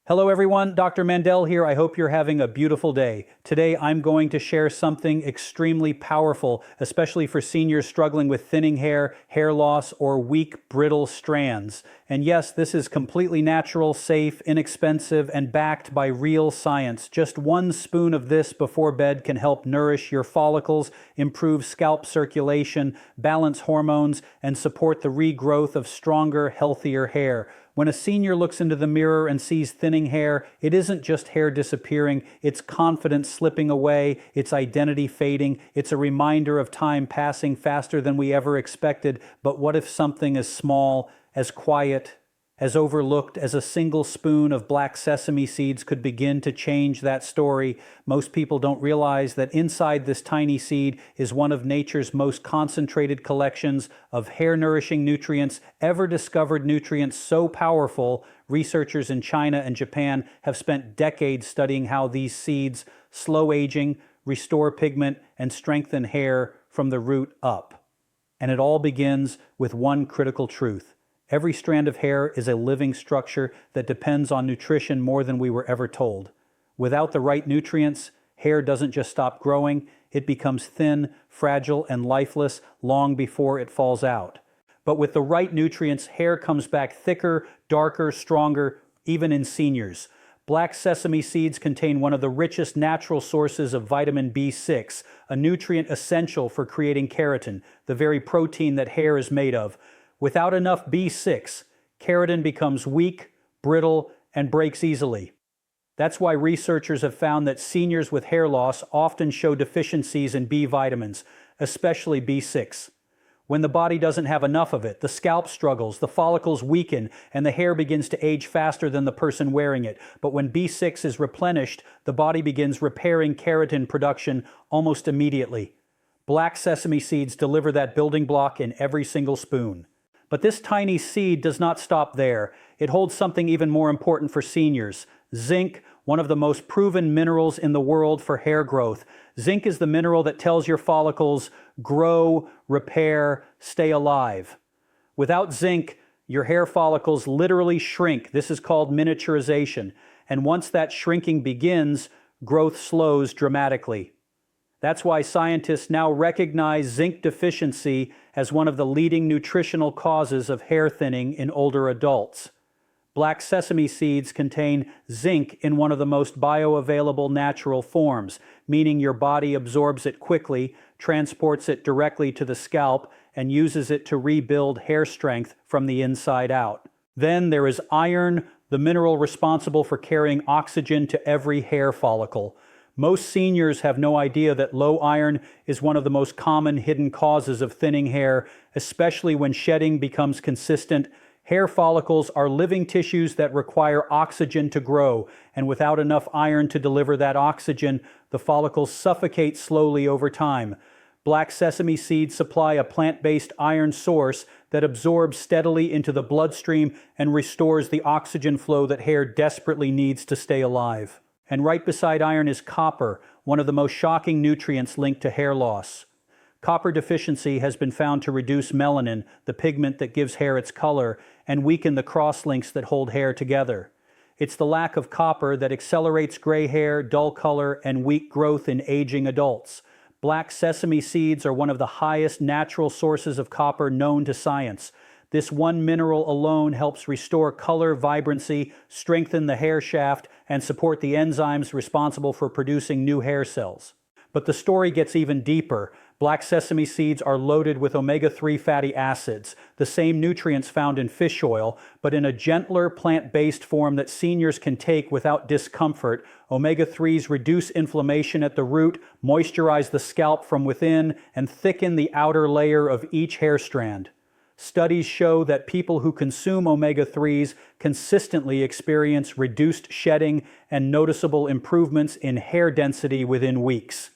Hello everyone, Dr. Mandell here. I hope you're having a beautiful day. Today I'm going to share something extremely powerful, especially for seniors struggling with thinning hair, hair loss, or weak, brittle strands. And yes, this is completely natural, safe, inexpensive, and backed by real science. Just 1 spoon of this before bed can help nourish your follicles, improve scalp circulation, balance hormones, and support the regrowth of stronger, healthier hair. When a senior looks into the mirror and sees thinning hair, it isn't just hair disappearing, it's confidence slipping away, it's identity fading, it's a reminder of time passing faster than we ever expected. But what if something as small, as quiet, as overlooked as a single spoon of black sesame seeds could begin to change that story? Most people don't realize that inside this tiny seed is one of nature's most concentrated collections of hair-nourishing nutrients, ever discovered nutrients so powerful, researchers in China and Japan have spent decades studying how these seeds slow aging, restore pigment, and strengthen hair from the root up. And it all begins with one critical truth. Every strand of hair is a living structure that depends on nutrition more than we were ever told. Without the right nutrients, hair doesn't just stop growing, it becomes thin, fragile, and lifeless long before it falls out. But with the right nutrients, hair comes back thicker, darker, stronger, even in seniors. Black sesame seeds contain one of the richest natural sources of vitamin B6, a nutrient essential for creating keratin, the very protein that hair is made of. Without enough B6, keratin becomes weak, brittle, and breaks easily. That's why researchers have found that seniors with hair loss often show deficiencies in B vitamins, especially B6. When the body doesn't have enough of it, the scalp struggles, the follicles weaken, and the hair begins to age faster than the person wearing it. But when B6 is replenished, the body begins repairing keratin production almost immediately. Black sesame seeds deliver that building block in every single spoon. But this tiny seed does not stop there. It holds something even more important for seniors: zinc, one of the most proven minerals in the world for hair growth. Zinc is the mineral that tells your follicles, grow, repair, stay alive. Without zinc, your hair follicles literally shrink. This is called miniaturization. And once that shrinking begins, growth slows dramatically. That's why scientists now recognize zinc deficiency as one of the leading nutritional causes of hair thinning in older adults. Black sesame seeds contain zinc in one of the most bioavailable natural forms, meaning your body absorbs it quickly, transports it directly to the scalp, and uses it to rebuild hair strength from the inside out. Then there is iron, the mineral responsible for carrying oxygen to every hair follicle. Most seniors have no idea that low iron is one of the most common hidden causes of thinning hair, especially when shedding becomes consistent. Hair follicles are living tissues that require oxygen to grow, and without enough iron to deliver that oxygen, the follicles suffocate slowly over time. Black sesame seeds supply a plant-based iron source that absorbs steadily into the bloodstream and restores the oxygen flow that hair desperately needs to stay alive. And right beside iron is copper, one of the most shocking nutrients linked to hair loss. Copper deficiency has been found to reduce melanin, the pigment that gives hair its color, and weaken the crosslinks that hold hair together. It's the lack of copper that accelerates gray hair, dull color, and weak growth in aging adults. Black sesame seeds are one of the highest natural sources of copper known to science. This one mineral alone helps restore color, vibrancy, strengthen the hair shaft, and support the enzymes responsible for producing new hair cells. But the story gets even deeper. Black sesame seeds are loaded with omega-3 fatty acids, the same nutrients found in fish oil, but in a gentler plant-based form that seniors can take without discomfort. Omega-3s reduce inflammation at the root, moisturize the scalp from within, and thicken the outer layer of each hair strand. Studies show that people who consume omega-3s consistently experience reduced shedding and noticeable improvements in hair density within weeks.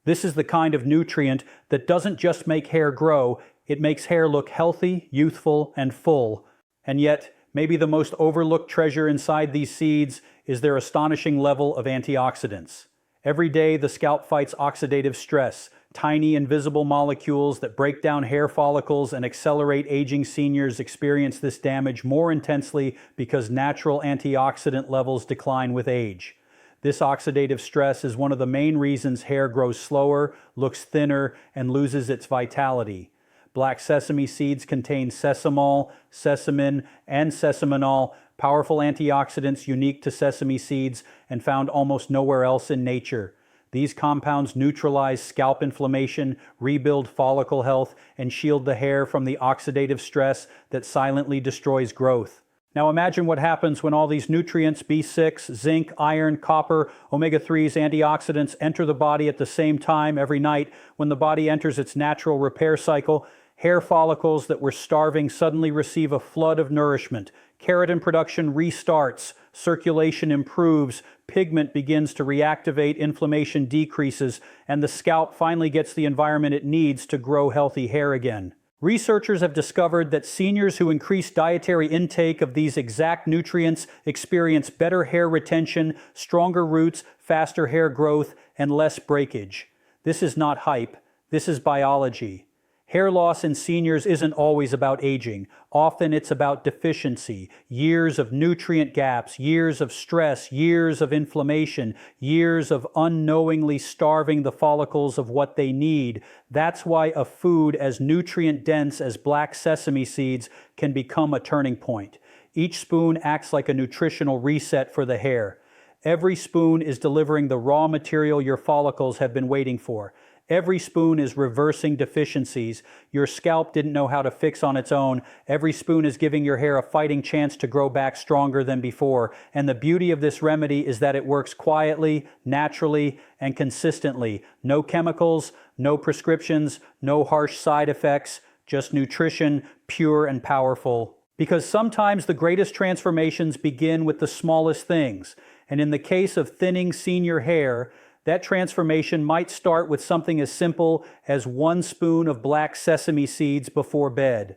This is the kind of nutrient that doesn't just make hair grow, it makes hair look healthy, youthful, and full. And yet, maybe the most overlooked treasure inside these seeds is their astonishing level of antioxidants. Every day, the scalp fights oxidative stress, tiny invisible molecules that break down hair follicles and accelerate aging. Seniors experience this damage more intensely because natural antioxidant levels decline with age. This oxidative stress is one of the main reasons hair grows slower, looks thinner, and loses its vitality. Black sesame seeds contain sesamol, sesamin, and sesaminol, powerful antioxidants unique to sesame seeds and found almost nowhere else in nature. These compounds neutralize scalp inflammation, rebuild follicle health, and shield the hair from the oxidative stress that silently destroys growth. Now imagine what happens when all these nutrients, B6, zinc, iron, copper, omega-3s, antioxidants, enter the body at the same time every night. When the body enters its natural repair cycle, hair follicles that were starving suddenly receive a flood of nourishment. Keratin production restarts, circulation improves, pigment begins to reactivate, inflammation decreases, and the scalp finally gets the environment it needs to grow healthy hair again. Researchers have discovered that seniors who increase dietary intake of these exact nutrients experience better hair retention, stronger roots, faster hair growth, and less breakage. This is not hype, this is biology. Hair loss in seniors isn't always about aging. Often it's about deficiency, years of nutrient gaps, years of stress, years of inflammation, years of unknowingly starving the follicles of what they need. That's why a food as nutrient-dense as black sesame seeds can become a turning point. Each spoon acts like a nutritional reset for the hair. Every spoon is delivering the raw material your follicles have been waiting for. Every spoon is reversing deficiencies your scalp didn't know how to fix on its own. Every spoon is giving your hair a fighting chance to grow back stronger than before. And the beauty of this remedy is that it works quietly, naturally, and consistently. No chemicals, no prescriptions, no harsh side effects, just nutrition, pure and powerful. Because sometimes the greatest transformations begin with the smallest things. And in the case of thinning senior hair, that transformation might start with something as simple as 1 spoon of black sesame seeds before bed.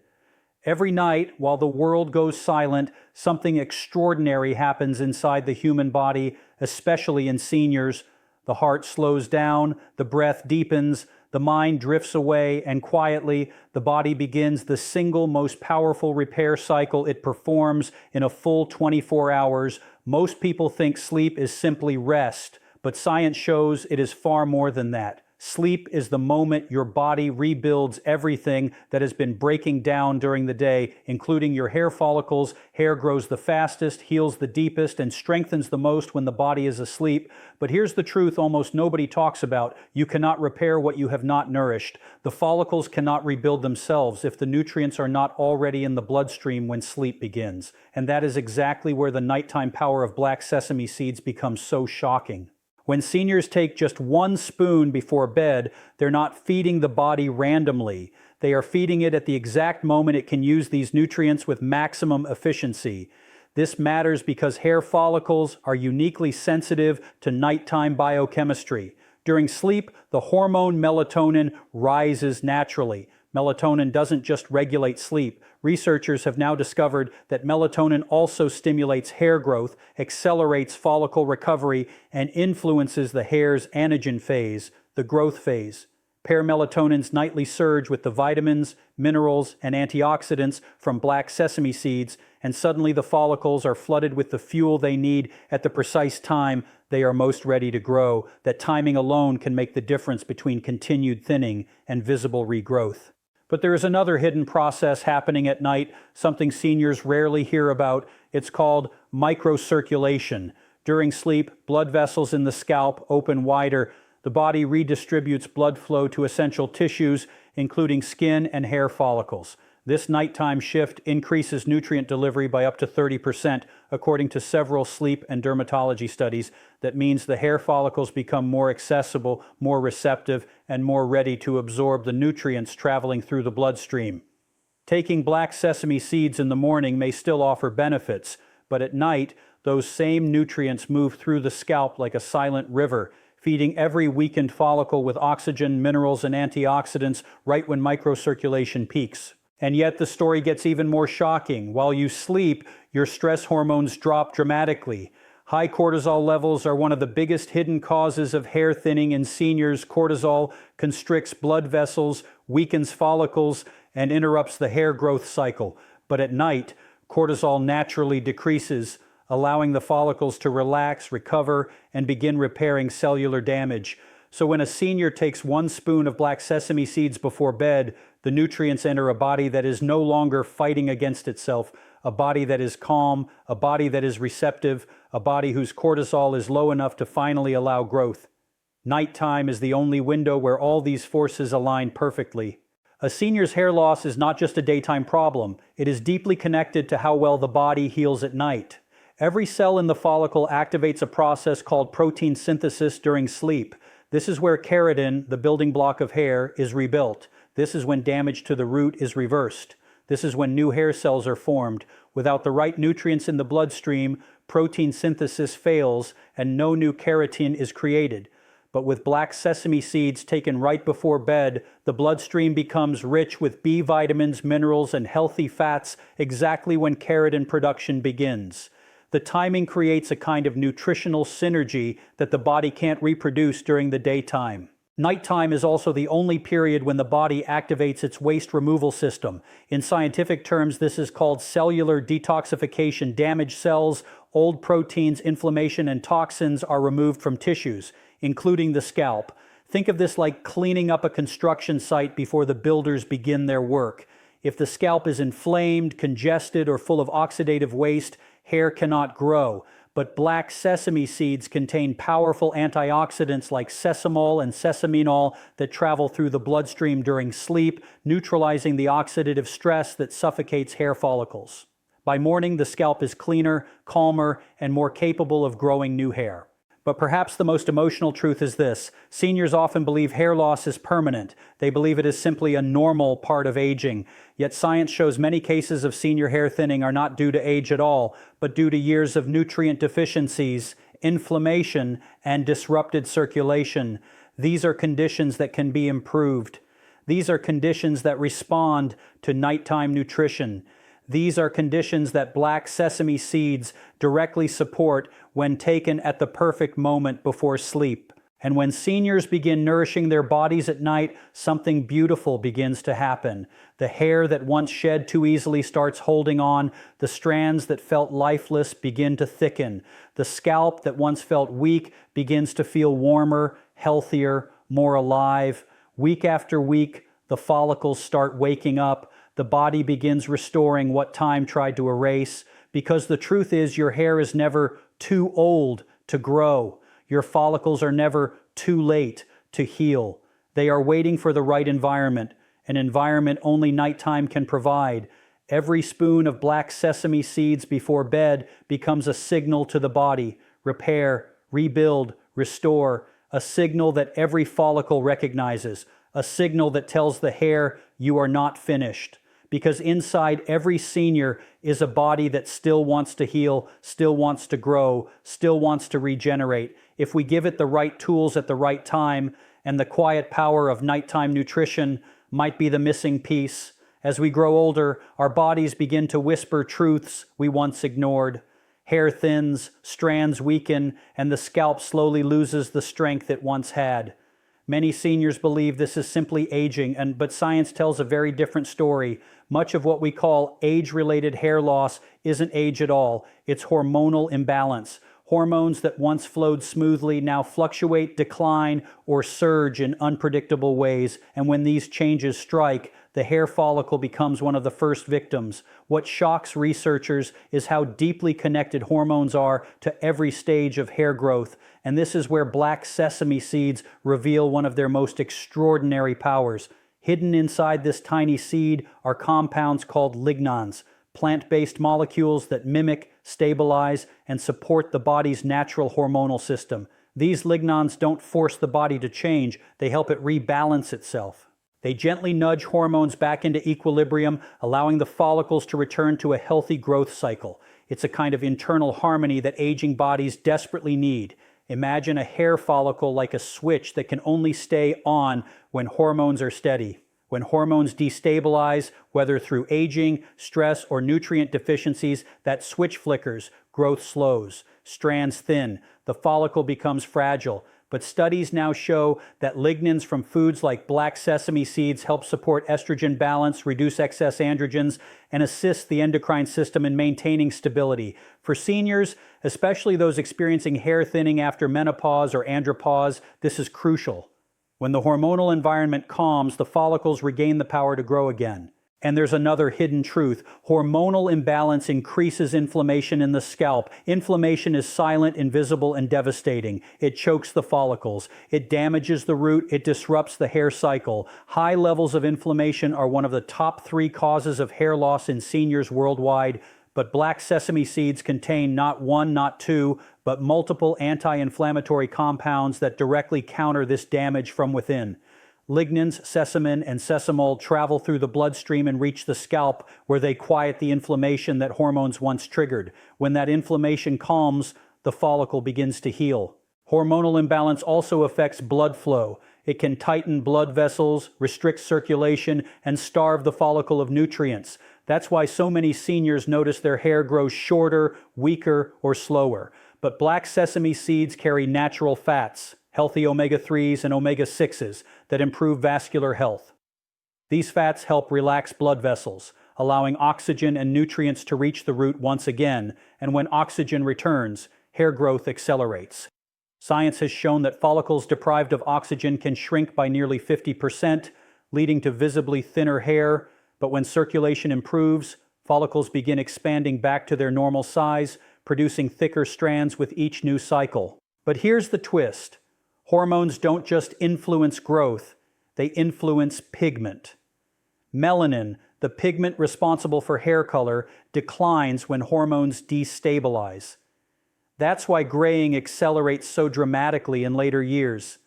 Every night, while the world goes silent, something extraordinary happens inside the human body, especially in seniors. The heart slows down, the breath deepens, the mind drifts away, and quietly, the body begins the single most powerful repair cycle it performs in a full 24 hours. Most people think sleep is simply rest. But science shows it is far more than that. Sleep is the moment your body rebuilds everything that has been breaking down during the day, including your hair follicles. Hair grows the fastest, heals the deepest, and strengthens the most when the body is asleep. But here's the truth almost nobody talks about. You cannot repair what you have not nourished. The follicles cannot rebuild themselves if the nutrients are not already in the bloodstream when sleep begins. And that is exactly where the nighttime power of black sesame seeds becomes so shocking. When seniors take just 1 spoon before bed, they're not feeding the body randomly. They are feeding it at the exact moment it can use these nutrients with maximum efficiency. This matters because hair follicles are uniquely sensitive to nighttime biochemistry. During sleep, the hormone melatonin rises naturally. Melatonin doesn't just regulate sleep. Researchers have now discovered that melatonin also stimulates hair growth, accelerates follicle recovery, and influences the hair's anagen phase, the growth phase. Pair melatonin's nightly surge with the vitamins, minerals, and antioxidants from black sesame seeds, and suddenly the follicles are flooded with the fuel they need at the precise time they are most ready to grow. That timing alone can make the difference between continued thinning and visible regrowth. But there is another hidden process happening at night, something seniors rarely hear about. It's called microcirculation. During sleep, blood vessels in the scalp open wider. The body redistributes blood flow to essential tissues, including skin and hair follicles. This nighttime shift increases nutrient delivery by up to 30%, according to several sleep and dermatology studies. That means the hair follicles become more accessible, more receptive, and more ready to absorb the nutrients traveling through the bloodstream. Taking black sesame seeds in the morning may still offer benefits, but at night, those same nutrients move through the scalp like a silent river, feeding every weakened follicle with oxygen, minerals, and antioxidants right when microcirculation peaks. And yet the story gets even more shocking. While you sleep, your stress hormones drop dramatically. High cortisol levels are one of the biggest hidden causes of hair thinning in seniors. Cortisol constricts blood vessels, weakens follicles, and interrupts the hair growth cycle. But at night, cortisol naturally decreases, allowing the follicles to relax, recover, and begin repairing cellular damage. So when a senior takes 1 spoon of black sesame seeds before bed, the nutrients enter a body that is no longer fighting against itself, a body that is calm, a body that is receptive, a body whose cortisol is low enough to finally allow growth. Nighttime is the only window where all these forces align perfectly. A senior's hair loss is not just a daytime problem. It is deeply connected to how well the body heals at night. Every cell in the follicle activates a process called protein synthesis during sleep. This is where keratin, the building block of hair, is rebuilt. This is when damage to the root is reversed. This is when new hair cells are formed. Without the right nutrients in the bloodstream, protein synthesis fails and no new keratin is created. But with black sesame seeds taken right before bed, the bloodstream becomes rich with B vitamins, minerals, and healthy fats exactly when keratin production begins. The timing creates a kind of nutritional synergy that the body can't reproduce during the daytime. Nighttime is also the only period when the body activates its waste removal system. In scientific terms, this is called cellular detoxification. Damaged cells, old proteins, inflammation, and toxins are removed from tissues, including the scalp. Think of this like cleaning up a construction site before the builders begin their work. If the scalp is inflamed, congested, or full of oxidative waste, hair cannot grow. But black sesame seeds contain powerful antioxidants like sesamol and sesaminol that travel through the bloodstream during sleep, neutralizing the oxidative stress that suffocates hair follicles. By morning, the scalp is cleaner, calmer, and more capable of growing new hair. But perhaps the most emotional truth is this: seniors often believe hair loss is permanent. They believe it is simply a normal part of aging. Yet science shows many cases of senior hair thinning are not due to age at all, but due to years of nutrient deficiencies, inflammation, and disrupted circulation. These are conditions that can be improved. These are conditions that respond to nighttime nutrition. These are conditions that black sesame seeds directly support when taken at the perfect moment before sleep. And when seniors begin nourishing their bodies at night, something beautiful begins to happen. The hair that once shed too easily starts holding on. The strands that felt lifeless begin to thicken. The scalp that once felt weak begins to feel warmer, healthier, more alive. Week after week, the follicles start waking up. The body begins restoring what time tried to erase, because the truth is your hair is never too old to grow. Your follicles are never too late to heal. They are waiting for the right environment, an environment only nighttime can provide. Every spoon of black sesame seeds before bed becomes a signal to the body: repair, rebuild, restore, a signal that every follicle recognizes, a signal that tells the hair you are not finished. Because inside every senior is a body that still wants to heal, still wants to grow, still wants to regenerate. If we give it the right tools at the right time, and the quiet power of nighttime nutrition might be the missing piece. As we grow older, our bodies begin to whisper truths we once ignored. Hair thins, strands weaken, and the scalp slowly loses the strength it once had. Many seniors believe this is simply aging, but science tells a very different story. Much of what we call age-related hair loss isn't age at all. It's hormonal imbalance. Hormones that once flowed smoothly now fluctuate, decline, or surge in unpredictable ways. And when these changes strike, the hair follicle becomes one of the first victims. What shocks researchers is how deeply connected hormones are to every stage of hair growth. And this is where black sesame seeds reveal one of their most extraordinary powers. Hidden inside this tiny seed are compounds called lignans, plant-based molecules that mimic, stabilize, and support the body's natural hormonal system. These lignans don't force the body to change, they help it rebalance itself. They gently nudge hormones back into equilibrium, allowing the follicles to return to a healthy growth cycle. It's a kind of internal harmony that aging bodies desperately need. Imagine a hair follicle like a switch that can only stay on when hormones are steady. When hormones destabilize, whether through aging, stress, or nutrient deficiencies, that switch flickers, growth slows. strands thin, the follicle becomes fragile. But studies now show that lignans from foods like black sesame seeds help support estrogen balance, reduce excess androgens, and assist the endocrine system in maintaining stability. For seniors, especially those experiencing hair thinning after menopause or andropause, this is crucial. When the hormonal environment calms, the follicles regain the power to grow again. And there's another hidden truth. Hormonal imbalance increases inflammation in the scalp. Inflammation is silent, invisible, and devastating. It chokes the follicles. It damages the root. It disrupts the hair cycle. High levels of inflammation are one of the top 3 causes of hair loss in seniors worldwide. But black sesame seeds contain not one, not two, but multiple anti-inflammatory compounds that directly counter this damage from within. Lignans, sesamin, and sesamol travel through the bloodstream and reach the scalp, where they quiet the inflammation that hormones once triggered. When that inflammation calms, the follicle begins to heal. Hormonal imbalance also affects blood flow. It can tighten blood vessels, restrict circulation, and starve the follicle of nutrients. That's why so many seniors notice their hair grows shorter, weaker, or slower. But black sesame seeds carry natural fats, healthy omega-3s and omega-6s that improve vascular health. These fats help relax blood vessels, allowing oxygen and nutrients to reach the root once again, and when oxygen returns, hair growth accelerates. Science has shown that follicles deprived of oxygen can shrink by nearly 50%, leading to visibly thinner hair, but when circulation improves, follicles begin expanding back to their normal size, producing thicker strands with each new cycle. But here's the twist. Hormones don't just influence growth, they influence pigment. Melanin, the pigment responsible for hair color, declines when hormones destabilize. That's why graying accelerates so dramatically in later years.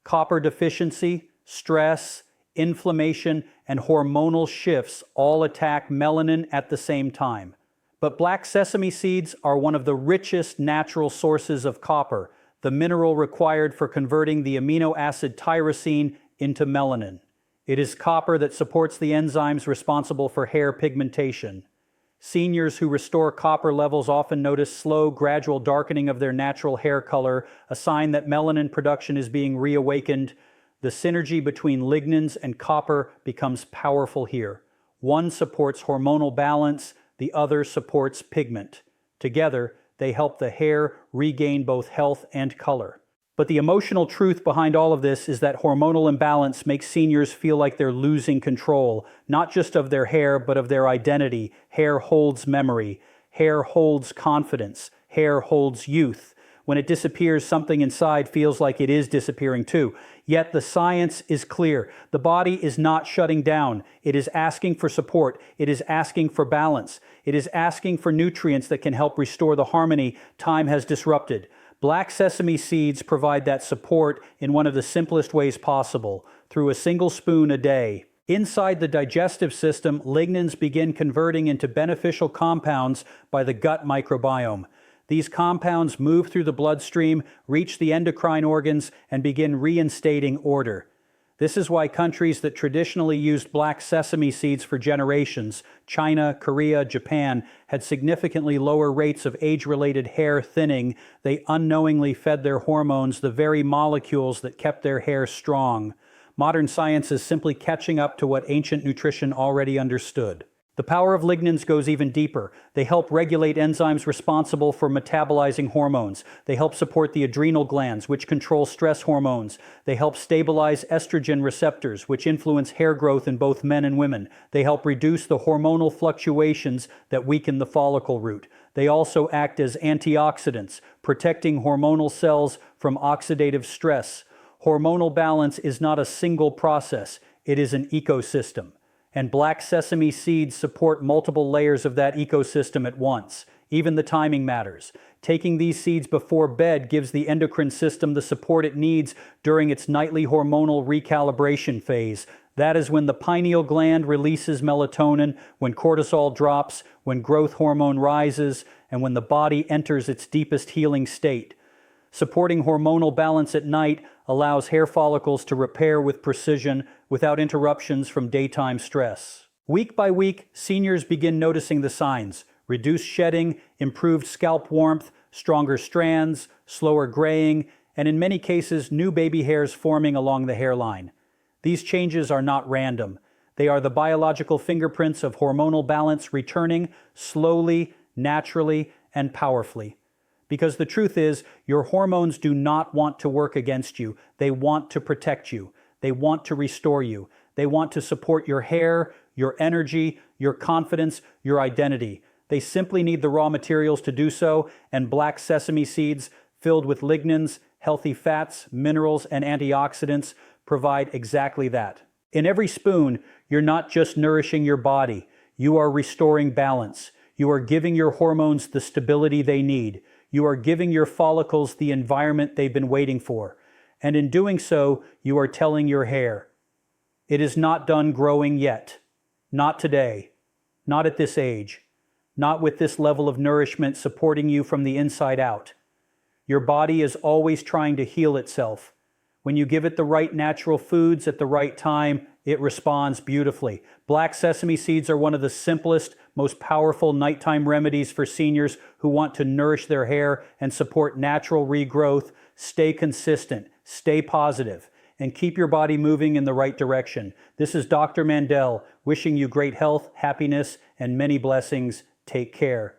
Copper deficiency, stress, inflammation, and hormonal shifts all attack melanin at the same time. But black sesame seeds are one of the richest natural sources of copper, the mineral required for converting the amino acid tyrosine into melanin. It is copper that supports the enzymes responsible for hair pigmentation. Seniors who restore copper levels often notice slow, gradual darkening of their natural hair color, a sign that melanin production is being reawakened. The synergy between lignans and copper becomes powerful here. One supports hormonal balance, the other supports pigment. Together, they help the hair regain both health and color. But the emotional truth behind all of this is that hormonal imbalance makes seniors feel like they're losing control, not just of their hair, but of their identity. Hair holds memory. Hair holds confidence. Hair holds youth. When it disappears, something inside feels like it is disappearing too. Yet the science is clear. The body is not shutting down. It is asking for support. It is asking for balance. It is asking for nutrients that can help restore the harmony time has disrupted. Black sesame seeds provide that support in one of the simplest ways possible, through a single spoon a day. Inside the digestive system, lignans begin converting into beneficial compounds by the gut microbiome. These compounds move through the bloodstream, reach the endocrine organs, and begin reinstating order. This is why countries that traditionally used black sesame seeds for generations, China, Korea, Japan, had significantly lower rates of age-related hair thinning. They unknowingly fed their hormones the very molecules that kept their hair strong. Modern science is simply catching up to what ancient nutrition already understood. The power of lignans goes even deeper. They help regulate enzymes responsible for metabolizing hormones. They help support the adrenal glands, which control stress hormones. They help stabilize estrogen receptors, which influence hair growth in both men and women. They help reduce the hormonal fluctuations that weaken the follicle root. They also act as antioxidants, protecting hormonal cells from oxidative stress. Hormonal balance is not a single process. It is an ecosystem. And black sesame seeds support multiple layers of that ecosystem at once. Even the timing matters. Taking these seeds before bed gives the endocrine system the support it needs during its nightly hormonal recalibration phase. That is when the pineal gland releases melatonin, when cortisol drops, when growth hormone rises, and when the body enters its deepest healing state. Supporting hormonal balance at night allows hair follicles to repair with precision without interruptions from daytime stress. Week by week, seniors begin noticing the signs: reduced shedding, improved scalp warmth, stronger strands, slower graying, and in many cases, new baby hairs forming along the hairline. These changes are not random. They are the biological fingerprints of hormonal balance returning slowly, naturally, and powerfully. Because the truth is, your hormones do not want to work against you. They want to protect you. They want to restore you. They want to support your hair, your energy, your confidence, your identity. They simply need the raw materials to do so, and black sesame seeds, filled with lignans, healthy fats, minerals, and antioxidants, provide exactly that. In every spoon, you're not just nourishing your body. You are restoring balance. You are giving your hormones the stability they need. You are giving your follicles the environment they've been waiting for. And in doing so, you are telling your hair, it is not done growing yet. Not today. Not at this age. Not with this level of nourishment supporting you from the inside out. Your body is always trying to heal itself. When you give it the right natural foods at the right time, it responds beautifully. Black sesame seeds are one of the simplest, most powerful nighttime remedies for seniors who want to nourish their hair and support natural regrowth. Stay consistent, stay positive, and keep your body moving in the right direction. This is Dr. Mandell, wishing you great health, happiness, and many blessings. Take care.